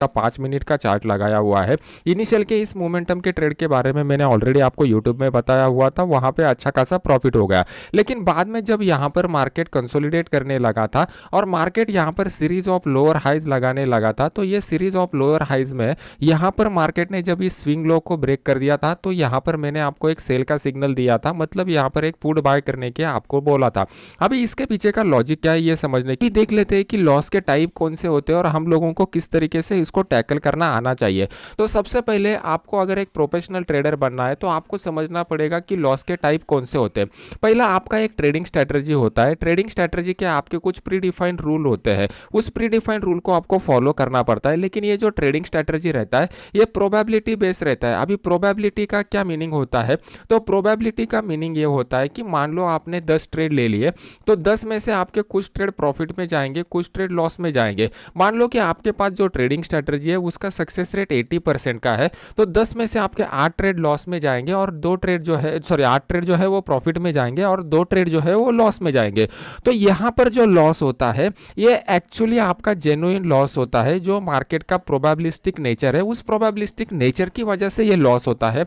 का 5 मिनट का चार्ट लगाया हुआ है। इनिशियल के इस मोमेंटम के ट्रेड के बारे में मैंने ऑलरेडी आपको यूट्यूब में बताया हुआ था, वहां पे अच्छा खासा प्रॉफिट हो गया। लेकिन बाद में जब यहाँ पर मार्केट कंसोलिडेट करने लगा था और मार्केट यहाँ पर सीरीज ऑफ लोअर हाइज लगाने लगा था, तो ये सीरीज ऑफ लोअर हाइज में यहाँ पर मार्केट ने जब इस स्विंग लो को ब्रेक कर दिया था, तो यहाँ पर मैंने आपको एक सेल का सिग्नल दिया था, मतलब यहाँ पर एक पुट बाय करने के आपको बोला था। अभी इसके पीछे का लॉजिक क्या है ये समझने की देख लेते हैं कि लॉस के टाइप कौन से होते हैं और हम लोगों को किस तरीके से इसको टैकल करना आना चाहिए। तो सबसे पहले आपको अगर एक प्रोफेशनल ट्रेडर बनना है तो आपको समझना पड़ेगा कि लॉस के टाइप कौन से होते हैं। पहला आपका एक ट्रेडिंग स्ट्रेटजी होता है। ट्रेडिंग स्ट्रेटजी के आपके कुछ प्री डिफाइंड रूल होते हैं, उस प्री डिफाइंड रूल को आपको फॉलो करना पड़ता है। लेकिन ये जो ट्रेडिंग स्ट्रेटजी रहता है ये प्रोबेबिलिटी बेस्ड रहता है। अभी प्रोबेबिलिटी का क्या मीनिंग होता है, तो प्रोबेबिलिटी का मीनिंग ये होता है कि मान लो आपने 10 ट्रेड ले लिए, तो 10 में से आपके कुछ ट्रेड प्रॉफिट में जाएंगे, कुछ ट्रेड लॉस में जाएंगे। मान लो कि आपके पास जो ट्रेडिंग स्ट्रेटजी है उसका सक्सेस रेट 80% का है, तो 10 में से आपके 8 ट्रेड लॉस में जाएंगे और 2 ट्रेड जो है 8 ट्रेड जो है वो प्रॉफिट में जाएंगे और 2 ट्रेड जो है वो लॉस में जाएंगे। तो यहाँ पर जो लॉस होता है ये एक्चुअली आपका जेन्युइन लॉस होता है, जो मार्केट का प्रोबेबिलिस्टिक नेचर है, उस प्रोबेबिलिस्टिक नेचर की वजह से ये लॉस होता है।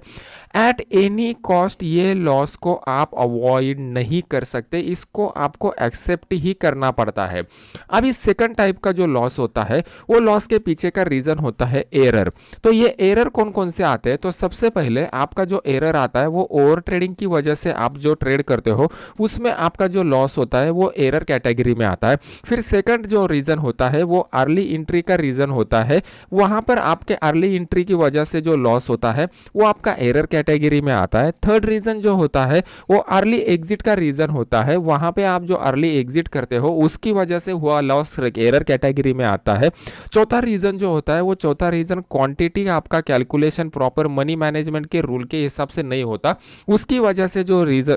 एट एनी कॉस्ट ये लॉस को आप अवॉइड नहीं कर सकते, इसको आपको एक्सेप्ट ही करना पड़ता है। अब इस सेकंड टाइप का जो लॉस होता है वो लॉस के पीछे का रीजन होता है एरर। तो ये एरर कौन कौन से आते हैं, तो सबसे पहले आपका जो एरर आता है वो ओवर ट्रेडिंग की वजह से आप जो ट्रेड करते हो उसमें आपका जो लॉस होता है वो एरर कैटेगरी में आता है। फिर सेकंड जो रीजन होता है वो अर्ली एंट्री का रीजन होता है, वहां पर आपके अर्ली एंट्री की वजह से जो लॉस होता है वो आपका एरर कैटेगरी में आता है। थर्ड रीजन जो होता है वो अर्ली एग्जिट का रीजन होता है, वहां पे आप जो अर्ली एग्जिट करते हो उसकी वजह से हुआ लॉस एरर कैटेगरी में आता है। चौथा रीजन जो होता है वो चौथा रीजन क्वांटिटी आपका कैलकुलेशन प्रॉपर मनी मैनेजमेंट के रूल के हिसाब से नहीं होता, उसकी वजह से जो रीजन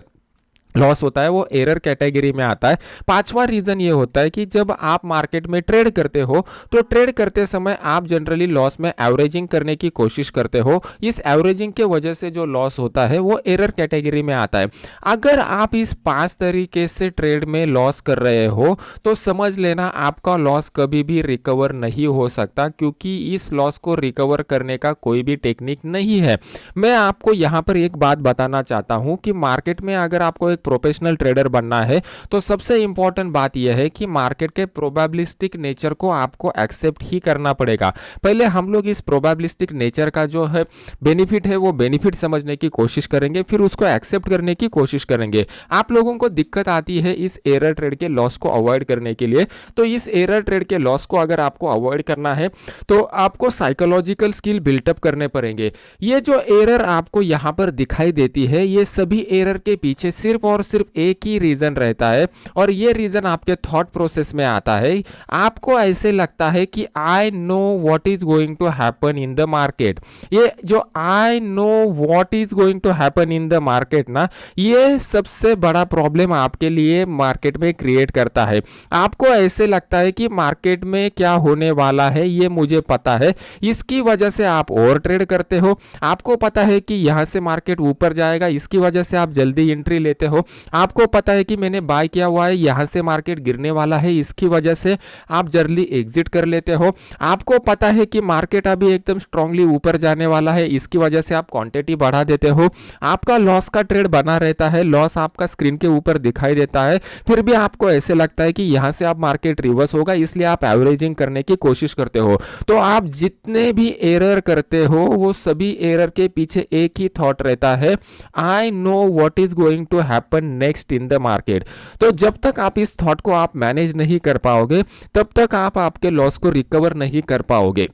लॉस होता है वो एरर कैटेगरी में आता है। पांचवा रीजन ये होता है कि जब आप मार्केट में ट्रेड करते हो तो ट्रेड करते समय आप जनरली लॉस में एवरेजिंग करने की कोशिश करते हो, इस एवरेजिंग के वजह से जो लॉस होता है वो एरर कैटेगरी में आता है। अगर आप इस 5 तरीके से ट्रेड में लॉस कर रहे हो तो समझ लेना आपका लॉस कभी भी रिकवर नहीं हो सकता, क्योंकि इस लॉस को रिकवर करने का कोई भी टेक्निक नहीं है। मैं आपको यहाँ पर एक बात बताना चाहता हूँ कि मार्केट में अगर आपको एक प्रोफेशनल ट्रेडर बनना है तो सबसे इंपॉर्टेंट बात यह है कि मार्केट के प्रोबेबिलिस्टिक नेचर को आपको एक्सेप्ट ही करना पड़ेगा। पहले हम लोग इस प्रोबेबिलिस्टिक नेचर का जो है बेनिफिट है वो बेनिफिट समझने की कोशिश करेंगे, फिर उसको एक्सेप्ट करने की कोशिश करेंगे। आप लोगों को दिक्कत आती है इस एरर ट्रेड के लॉस को अवॉइड करने के लिए, तो इस एरर ट्रेड के लॉस को अगर आपको अवॉइड करना है तो आपको साइकोलॉजिकल स्किल बिल्टअप करने पड़ेंगे। ये जो एरर आपको यहाँ पर दिखाई देती है ये सभी एरर के पीछे सिर्फ और सिर्फ एक ही रीजन रहता है, और ये रीजन आपके थॉट प्रोसेस में आता है। आपको ऐसे लगता है कि I know what is going to happen in the market. ये जो I know what is going to happen in the market ना, ये सबसे बड़ा प्रॉब्लम आपके लिए मार्केट में क्रिएट करता है। आपको ऐसे लगता है कि मार्केट में क्या होने वाला है ये मुझे पता है, इसकी वजह से आप ओवर ट्रेड करते हो। आपको पता है कि यहां से मार्केट ऊपर जाएगा, इसकी वजह से आप जल्दी एंट्री लेते हो। आपको पता है कि मैंने बाय किया हुआ है, यहां से मार्केट गिरने वाला है, इसकी वजह से आप जल्दी एग्जिट कर लेते हो। आपको पता है कि मार्केट अभी एकदम स्ट्रांगली ऊपर जाने वाला है, इसकी वजह से आप क्वांटिटी बढ़ा देते हो। आपका लॉस का ट्रेड बना रहता है, लॉस आपका स्क्रीन के ऊपर दिखाई देता है, फिर भी आपको ऐसे लगता है कि यहां से आप मार्केट रिवर्स होगा, इसलिए आप एवरेजिंग करने की कोशिश करते हो। तो आप जितने भी एरर करते हो वो सभी एरर के पीछे एक ही थॉट रहता है, I know what is going to happen next in the market. तो जब तक आप इस थॉट को आप मैनेज नहीं कर पाओगे तब तक आप आपके लॉस को रिकवर नहीं कर पाओगे।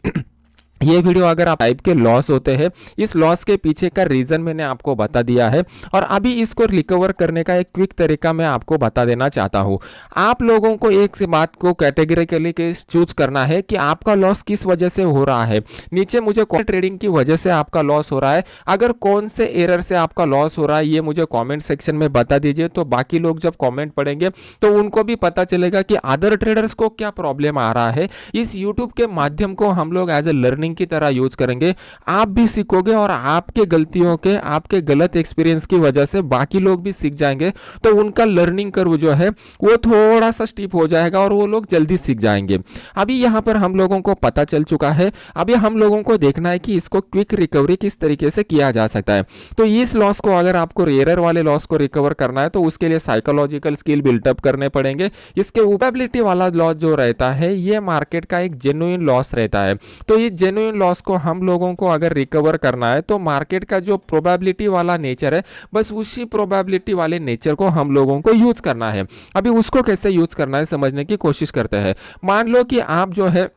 ये वीडियो अगर आप टाइप के लॉस होते हैं, इस लॉस के पीछे का रीजन मैंने आपको बता दिया है, और अभी इसको रिकवर करने का एक क्विक तरीका मैं आपको बता देना चाहता हूं। आप लोगों को एक बात को कैटेगरिकली चूज करना है कि आपका लॉस किस वजह से हो रहा है। नीचे मुझे कौन ट्रेडिंग की वजह से आपका लॉस हो रहा है, अगर कौन से एरर से आपका लॉस हो रहा है ये मुझे कॉमेंट सेक्शन में बता दीजिए, तो बाकी लोग जब कॉमेंट पढ़ेंगे तो उनको भी पता चलेगा कि अदर ट्रेडर्स को क्या प्रॉब्लम आ रहा है। इस यूट्यूब के माध्यम को हम लोग एज ए लर्निंग लर्निंग की तरह यूज करेंगे, आप भी सीखोगे और आपके गलतियों के, आपके गलत एक्सपीरियंस की वजह से बाकी लोग भी सीख जाएंगे, तो उनका लर्निंग कर्व जो है वो थोड़ा सा स्टीप हो जाएगा और वो लोग जल्दी सीख जाएंगे। अभी यहाँ पर हम लोगों को पता चल चुका है, अभी हम लोगों को देखना है कि इसको क्विक रिकवरी किस तरीके से किया जा सकता है। तो इस लॉस को, अगर आपको एरर वाले लॉस को रिकवर करना है तो उसके लिए साइकोलॉजिकल स्किल बिल्टअप करने पड़ेंगे। इसके प्रोबेबिलिटी वाला लॉस जो रहता है ये मार्केट का एक जेन्युइन लॉस रहता है। तो ये जेन्युइन लॉस को हम लोगों को अगर रिकवर करना है तो मार्केट का जो प्रोबेबिलिटी वाला नेचर है, बस उसी प्रोबेबिलिटी वाले नेचर को हम लोगों को यूज करना है। अभी उसको कैसे यूज करना है समझने की कोशिश करते हैं। मान लो कि आप जो है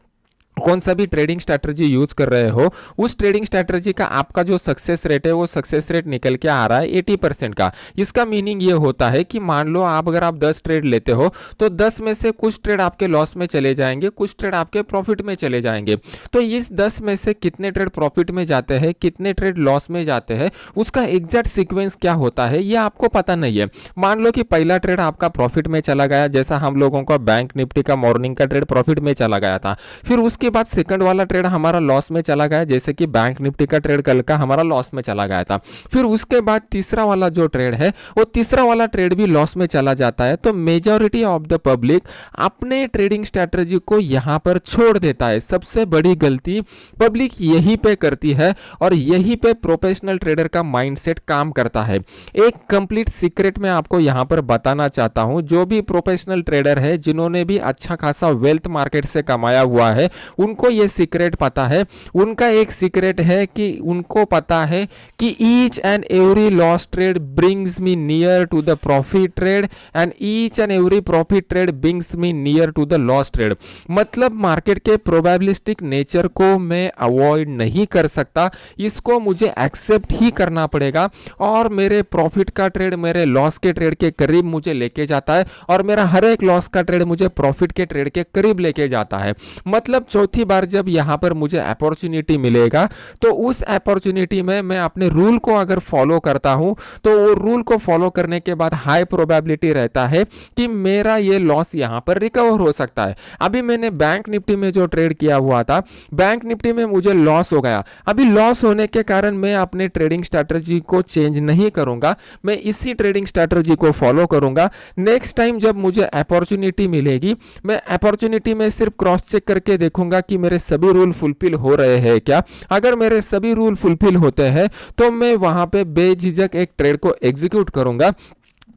कौन सा भी ट्रेडिंग स्ट्रैटेजी यूज कर रहे हो, उस ट्रेडिंग स्ट्रैटेजी का आपका जो सक्सेस रेट है वो सक्सेस रेट निकल के आ रहा है 80% का। इसका मीनिंग ये होता है कि मान लो आप, अगर आप 10 ट्रेड लेते हो तो 10 में से कुछ ट्रेड आपके लॉस में चले जाएंगे, कुछ ट्रेड आपके प्रॉफिट में चले जाएंगे। तो इस 10 में से कितने ट्रेड प्रॉफिट में जाते हैं, कितने ट्रेड लॉस में जाते हैं, उसका एग्जैक्ट सीक्वेंस क्या होता है ये आपको पता नहीं है। मान लो कि पहला ट्रेड आपका प्रॉफिट में चला गया, जैसा हम लोगों का बैंक निफ्टी का मॉर्निंग का ट्रेड प्रॉफिट में चला गया था। फिर उसके बाद सेकंड वाला ट्रेड हमारा लॉस में चला गया, जैसे कि बैंक निफ्टी का ट्रेड कल का हमारा लॉस में चला गया था। फिर उसके बाद तीसरा वाला जो ट्रेड है वो तीसरा वाला ट्रेड भी लॉस में चला जाता है। तो मेजॉरिटी ऑफ द पब्लिक अपने ट्रेडिंग स्ट्रैटेजी को यहां पर छोड़ देता है। सबसे बड़ी गलती पब्लिक यहीं पे करती है और यहीं पे प्रोफेशनल ट्रेडर का माइंडसेट काम करता है। एक कंप्लीट सीक्रेट मैं आपको यहां पर बताना चाहता हूं, जो भी प्रोफेशनल ट्रेडर है जिन्होंने भी अच्छा खासा वेल्थ मार्केट से कमाया हुआ है, उनको ये सीक्रेट पता है। उनका एक सीक्रेट है कि उनको पता है कि each and every loss trade brings me near to the profit trade and each and every profit trade brings me near to the loss trade. मतलब मार्केट के प्रोबेबिलिस्टिक नेचर को मैं अवॉइड नहीं कर सकता, इसको मुझे एक्सेप्ट ही करना पड़ेगा और मेरे प्रॉफिट का ट्रेड मेरे लॉस के ट्रेड के करीब मुझे लेके जाता है और मेरा हर एक लॉस का ट्रेड मुझे प्रॉफिट के ट्रेड के करीब लेके जाता है। मतलब चौथी बार जब यहां पर मुझे अपॉर्चुनिटी मिलेगा तो उस अपॉर्चुनिटी में मैं अपने रूल को अगर फॉलो करता हूं तो वो रूल को फॉलो करने के बाद हाई प्रोबेबिलिटी रहता है कि मेरा ये लॉस यहां पर रिकवर हो सकता है। अभी मैंने बैंक निफ्टी में जो ट्रेड किया हुआ था, बैंक निफ्टी में मुझे लॉस हो गया। अभी लॉस होने के कारण मैं अपने ट्रेडिंग स्ट्रैटेजी को चेंज नहीं करूंगा, मैं इसी ट्रेडिंग स्ट्रैटेजी को फॉलो करूंगा। नेक्स्ट टाइम जब मुझे अपॉर्चुनिटी मिलेगी, मैं अपॉर्चुनिटी में सिर्फ क्रॉस चेक करके देखूंगा कि मेरे सभी रूल फुलफिल हो रहे हैं क्या। अगर मेरे सभी रूल फुलफिल होते हैं तो मैं वहां पे बेझिझक एक ट्रेड को एग्जीक्यूट करूंगा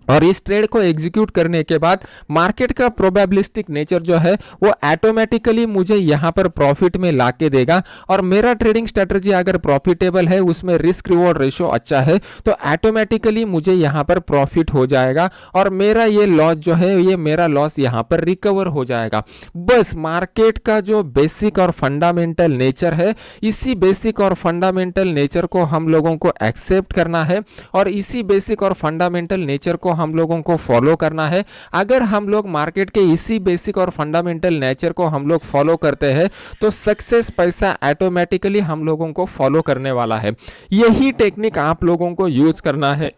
और इस ट्रेड को एग्जीक्यूट करने के बाद मार्केट का प्रोबेबिलिस्टिक नेचर जो है वो ऑटोमेटिकली मुझे यहां पर प्रॉफिट में लाके देगा। और मेरा ट्रेडिंग स्ट्रेटजी अगर प्रॉफिटेबल है, उसमें रिस्क रिवॉर्ड रेशियो अच्छा है, तो ऑटोमेटिकली मुझे यहां पर प्रॉफिट हो जाएगा और मेरा ये लॉस जो है, ये मेरा लॉस यहां पर रिकवर हो जाएगा। बस मार्केट का जो बेसिक और फंडामेंटल नेचर है, इसी बेसिक और फंडामेंटल नेचर को हम लोगों को एक्सेप्ट करना है और इसी बेसिक और फंडामेंटल नेचर को हम लोगों को फॉलो करना है। अगर हम लोग मार्केट के इसी बेसिक और फंडामेंटल नेचर को हम लोग फॉलो करते हैं तो सक्सेस पैसा ऑटोमेटिकली हम लोगों को फॉलो करने वाला है। यही टेक्निक आप लोगों को यूज करना है।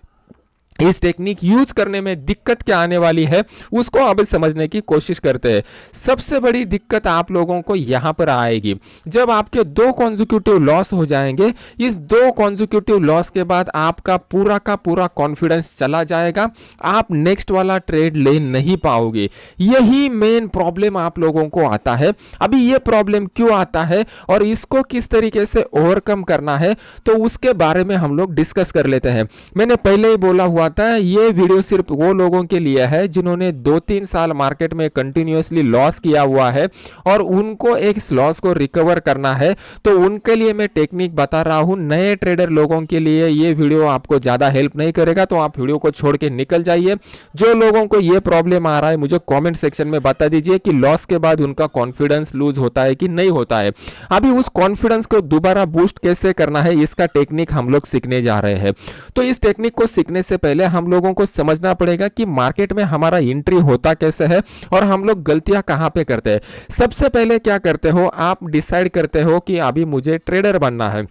इस टेक्निक यूज करने में दिक्कत क्या आने वाली है उसको अब समझने की कोशिश करते हैं। सबसे बड़ी दिक्कत आप लोगों को यहां पर आएगी जब आपके 2 कॉन्जिक्यूटिव लॉस हो जाएंगे। इस 2 कॉन्जिक्यूटिव लॉस के बाद आपका पूरा का पूरा कॉन्फिडेंस चला जाएगा, आप नेक्स्ट वाला ट्रेड ले नहीं पाओगे। यही मेन प्रॉब्लम आप लोगों को आता है। अभी ये प्रॉब्लम क्यों आता है और इसको किस तरीके से ओवरकम करना है, तो उसके बारे में हम लोग डिस्कस कर लेते हैं। मैंने पहले ही बोला हुआ था, ये वीडियो सिर्फ वो लोगों के लिए है जिन्होंने 2-3 साल मार्केट में कंटिन्यूअसली लॉस किया हुआ है और उनको एक लॉस को रिकवर करना है, तो उनके लिए मैं टेक्निक बता रहा हूं। नए ट्रेडर लोगों के लिए ये वीडियो आपको ज्यादा हेल्प नहीं करेगा, तो आप वीडियो को छोड़ के निकल जाइए। जो लोगों को ये प्रॉब्लम आ रहा है मुझे कमेंट सेक्शन में बता दीजिए कि लॉस के बाद उनका कॉन्फिडेंस लूज होता है कि नहीं होता है। अभी उस कॉन्फिडेंस को दोबारा बूस्ट कैसे करना है, इसका टेक्निक हम लोग सीखने जा रहे हैं। तो इस टेक्निक को सीखने से पहले हम लोगों को समझना पड़ेगा कि मार्केट में हमारा एंट्री होता कैसे है और हम लोग गलतियां कहां पे करते हैं। सबसे पहले क्या करते हो, आप डिसाइड करते हो कि अभी मुझे ट्रेडर बनना है।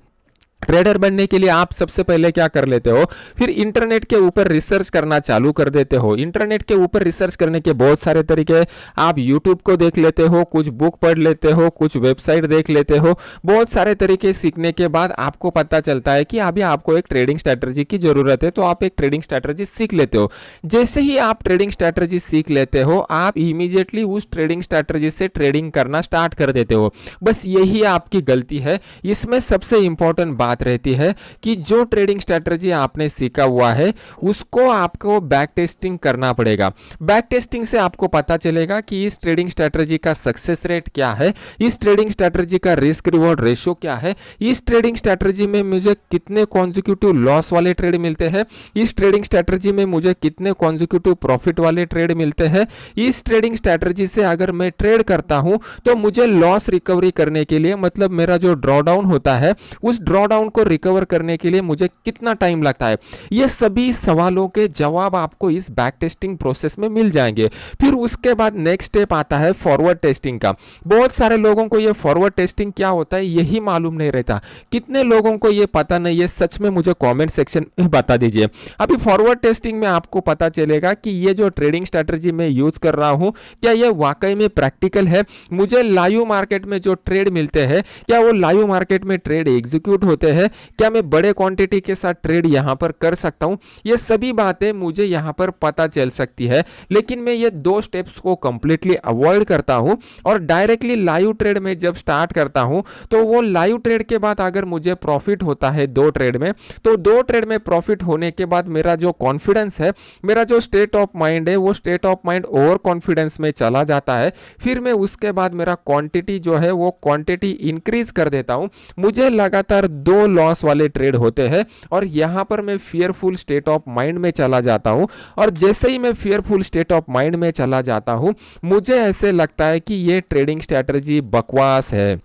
ट्रेडर बनने के लिए आप सबसे पहले क्या कर लेते हो, फिर इंटरनेट के ऊपर रिसर्च करना चालू कर देते हो। इंटरनेट के ऊपर रिसर्च करने के बहुत सारे तरीके, आप यूट्यूब को देख लेते हो, कुछ बुक पढ़ लेते हो, कुछ वेबसाइट देख लेते हो। बहुत सारे तरीके सीखने के बाद आपको पता चलता है कि अभी आपको एक ट्रेडिंग स्ट्रैटेजी की जरूरत है, तो आप एक ट्रेडिंग स्ट्रैटेजी सीख लेते हो। जैसे ही आप ट्रेडिंग स्ट्रैटेजी सीख लेते हो, आप इमीडिएटली उस ट्रेडिंग स्ट्रैटेजी से ट्रेडिंग करना स्टार्ट कर देते हो। बस यही आपकी गलती है। इसमें सबसे इंपॉर्टेंट बात रहती है कि जो ट्रेडिंग स्ट्रैटेजी आपने सीखा हुआ है उसको आपको बैक टेस्टिंग करना पड़ेगा। बैक टेस्टिंग से आपको पता चलेगा कि इस ट्रेडिंग स्ट्रैटेजी का सक्सेस रेट क्या है, इस ट्रेडिंग स्ट्रैटेजी का रिस्क रिवॉर्ड रेशियो क्या है, इस ट्रेडिंग स्ट्रैटेजी में मुझे कितने कॉन्जिक्यूटिव लॉस वाले ट्रेड मिलते हैं, इस ट्रेडिंग स्ट्रैटेजी में मुझे कितने कॉन्जिक्यूटिव प्रॉफिट वाले ट्रेड मिलते हैं, इस ट्रेडिंग स्ट्रैटेजी से अगर मैं ट्रेड करता हूं तो मुझे लॉस रिकवरी करने के लिए, मतलब मेरा जो ड्रॉडाउन होता है उस ड्रॉडाउन को रिकवर करने के लिए मुझे कितना टाइम लगता है। ये सभी सवालों के जवाब आपको इस बैक टेस्टिंग प्रोसेस में मिल जाएंगे। फिर उसके बाद नेक्स्ट स्टेप आता है फॉरवर्ड टेस्टिंग का। बहुत सारे लोगों को ये फॉरवर्ड टेस्टिंग क्या होता है यही मालूम नहीं रहता। कितने लोगों को ये पता नहीं है, सच में मुझे कमेंट सेक्शन में बता दीजिए। अभी फॉरवर्ड टेस्टिंग में आपको पता चलेगा कि ये जो ट्रेडिंग स्ट्रैटेजी मैं यूज कर रहा हूं क्या ये वाकई में प्रैक्टिकल है, मुझे लाइव मार्केट में जो ट्रेड मिलते हैं क्या वो लाइव मार्केट में ट्रेड एग्जीक्यूट होते हैं, क्या मैं बड़े क्वांटिटी के साथ ट्रेड यहां पर कर सकता हूं। ये सभी बातें मुझे यहां पर पता चल सकती है। लेकिन मैं ये दो स्टेप्स को कंप्लीटली अवॉइड करता हूं और डायरेक्टली लाइव ट्रेड में जब स्टार्ट करता हूं तो वो लाइव ट्रेड के बाद अगर मुझे प्रॉफिट होता है दो ट्रेड में, तो दो ट्रेड में प्रॉफिट होने के बाद मेरा जो कॉन्फिडेंस है, मेरा जो स्टेट ऑफ माइंड है, वो state of mind over confidence में चला जाता है। फिर मैं उसके बाद मेरा क्वांटिटी जो है वो क्वांटिटी इंक्रीज कर देता हूं। मुझे लगातार दो लॉस वाले ट्रेड होते हैं और यहां पर मैं फियरफुल स्टेट ऑफ माइंड में चला जाता हूं। और जैसे ही मैं फियरफुल स्टेट ऑफ माइंड में चला जाता हूं, मुझे ऐसे लगता है कि ये ट्रेडिंग स्ट्रैटेजी बकवास है,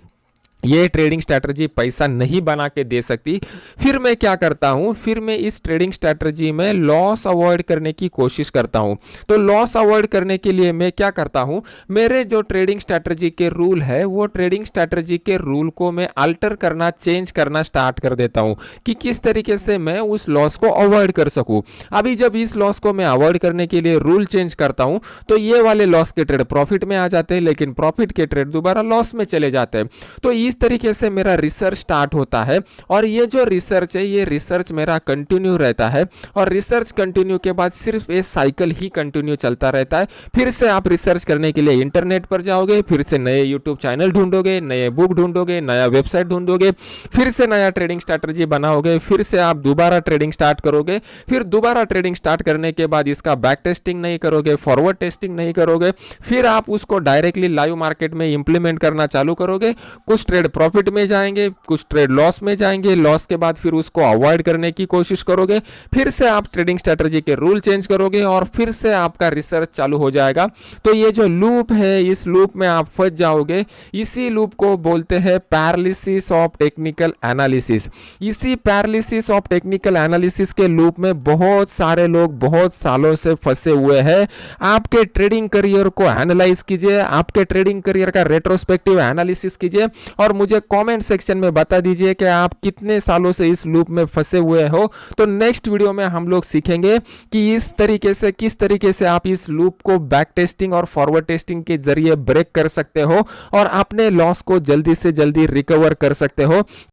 ये ट्रेडिंग स्ट्रैटेजी पैसा नहीं बना के दे सकती। फिर मैं क्या करता हूं, फिर मैं इस ट्रेडिंग स्ट्रैटेजी में लॉस अवॉइड करने की कोशिश करता हूं। तो लॉस अवॉइड करने के लिए मैं क्या करता हूं, मेरे जो ट्रेडिंग स्ट्रैटेजी के रूल है वो ट्रेडिंग स्ट्रैटेजी के रूल को मैं अल्टर करना, चेंज करना स्टार्ट कर देता हूं कि किस तरीके से मैं उस लॉस को अवॉइड कर सकूं। अभी जब इस लॉस को मैं अवॉइड करने के लिए रूल चेंज करता हूं तो ये वाले लॉस के ट्रेड प्रॉफिट में आ जाते हैं, लेकिन प्रॉफिट के ट्रेड दोबारा लॉस में चले जाते हैं। तो इस तरीके से मेरा रिसर्च स्टार्ट होता है और ये जो रिसर्च है ये रिसर्च मेरा कंटिन्यू रहता है और रिसर्च कंटिन्यू के बाद सिर्फ ये साइकिल ही कंटिन्यू चलता रहता है। फिर से आप रिसर्च करने के लिए इंटरनेट पर जाओगे, फिर से नए यूट्यूब चैनल ढूंढोगे, नए बुक ढूंढोगे, नया वेबसाइट ढूंढोगे, फिर से नया ट्रेडिंग स्ट्रैटेजी बनाओगे, फिर से आप दोबारा ट्रेडिंग स्टार्ट करोगे। फिर दोबारा ट्रेडिंग स्टार्ट करने के बाद इसका बैक टेस्टिंग नहीं करोगे, फॉरवर्ड टेस्टिंग नहीं करोगे, फिर आप उसको डायरेक्टली लाइव मार्केट में इंप्लीमेंट करना चालू करोगे। कुछ ट्रेड प्रॉफिट में जाएंगे, कुछ ट्रेड लॉस में जाएंगे, लॉस के बाद फिर उसको अवॉइड करने की कोशिश करोगे, फिर से आप ट्रेडिंग स्ट्रैटेजी के रूल चेंज करोगे और फिर से आपका रिसर्च चालू हो जाएगा। तो ये जो लूप है, इस लूप में आप फंस जाओगे। इसी लूप को बोलते हैं पैरालिसिस ऑफ टेक्निकल एनालिसिस। इसी पैरालिसिस ऑफ टेक्निकल एनालिसिस के लूप में बहुत सारे लोग बहुत सालों से फंसे हुए हैं। आपके ट्रेडिंग करियर को एनालाइज कीजिए, आपके ट्रेडिंग करियर का रेट्रोस्पेक्टिव एनालिसिस कीजिए और मुझे कमेंट सेक्शन में बता दीजिए कि आप कितने सालों से इस लूप में फंसे हुए हो। तो नेक्स्ट वीडियो में हम लोग सीखेंगे कि इस तरीके से, किस तरीके से आप इस लूप को बैक टेस्टिंग और फॉरवर्ड टेस्टिंग के जरिए ब्रेक कर सकते हो और अपने लॉस को जल्दी से जल्दी रिकवर कर सकते हो।